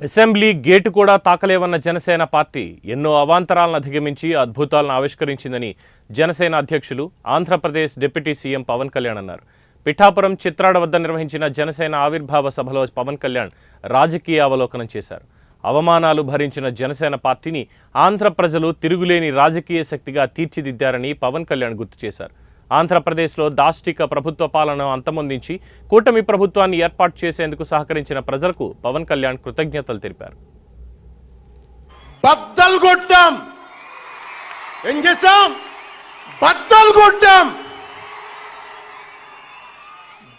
Assembly gate కూడా తాకలేవన్న Janasena party ఎన్నో అవాంతరాలను అధిగమించి అద్భుతాలను ఆవిష్కరించిందని జనసేన అధ్యక్షులు ఆంధ్రప్రదేశ్ డిప్యూటీ సీఎం పవన్ కళ్యాణ్ అన్నారు. పిఠాపురం చిత్రాడ వద్ద నిర్వహించిన జనసేన ఆవిర్భావ సభలో పవన్ కళ్యాణ్ రాజకీయ అవలోకనం చేశారు. అవమానాలు భరించిన జనసేన పార్టీని ఆంధ్ర ప్రజలు తిరుగులేని రాజకీయ శక్తిగా తీర్చిదిద్దారని పవన్ కళ్యాణ్ గుర్తు చేశారు. ఆంధ్రప్రదేశ్లో దాష్టిక ప్రభుత్వ పాలన అంతమొందించి కూటమి ప్రభుత్వాన్ని ఏర్పాటు చేసేందుకు సహకరించిన ప్రజలకు పవన్ కళ్యాణ్ కృతజ్ఞతలు తెలిపారు. బద్దలు కొట్టాం, ఏం చేశాం? బద్దలు కొట్టాం.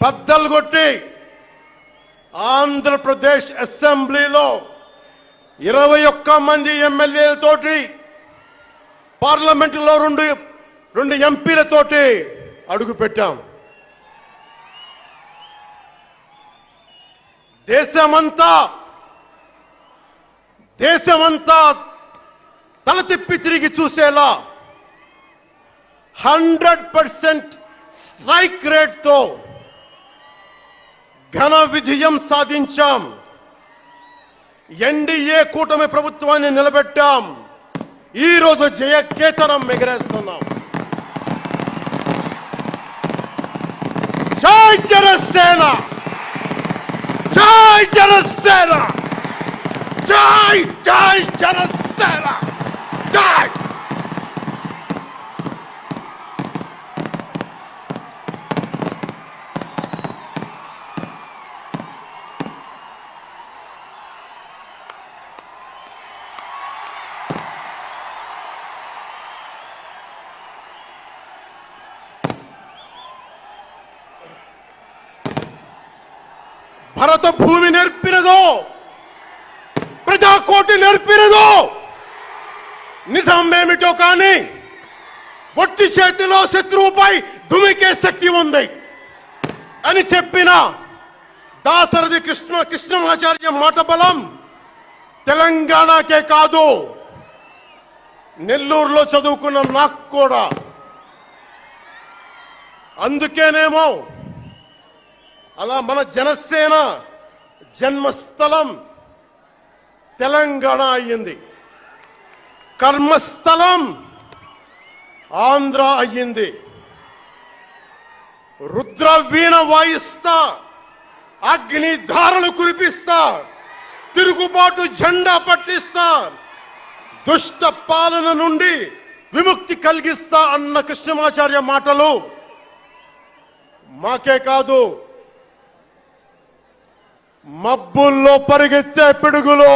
బద్దలు కొట్టి ఆంధ్రప్రదేశ్ అసెంబ్లీలో 21 మంది ఎమ్మెల్యేలతోటి, పార్లమెంటులో రెండు ఎంపీలతోటి అడుగు పెట్టాం. దేశమంతా తల తిప్పి తిరిగి చూసేలా 100% స్ట్రైక్ రేట్తో ఘన విజయం సాధించాం. ఎన్డీఏ కూటమి ప్రభుత్వాన్ని నిలబెట్టాం. ఈ రోజు జయకేతనం ఎగరేస్తున్నాం. జై జనసేన, జై జనసేన, జై జై జనసేన, జై. భరత భూమి నేర్పినదో, ప్రజాకోటి నేర్పినదో, నిజమేమిటో కానీ ఒట్టి చేతిలో శత్రువుపై దుమికే శక్తి ఉంది అని చెప్పిన దాశరథి కృష్ణమాచార్య మాట బలం తెలంగాణకే కాదు, నెల్లూరులో చదువుకున్న నాకు కూడా. అందుకేనేమో అలా మన జనసేన జన్మస్థలం తెలంగాణ అయ్యింది, కర్మస్థలం ఆంధ్ర అయ్యింది. రుద్ర వీణ వాయిస్తా, అగ్ని ధారలు కురిపిస్తా, తిరుగుబాటు జెండా పట్టిస్తా, దుష్ట పాలన నుండి విముక్తి కలిగిస్తా అన్న కృష్ణమాచార్య మాటలు మాకే కాదు, మబ్బుల్లో పరిగెత్తే పిడుగులు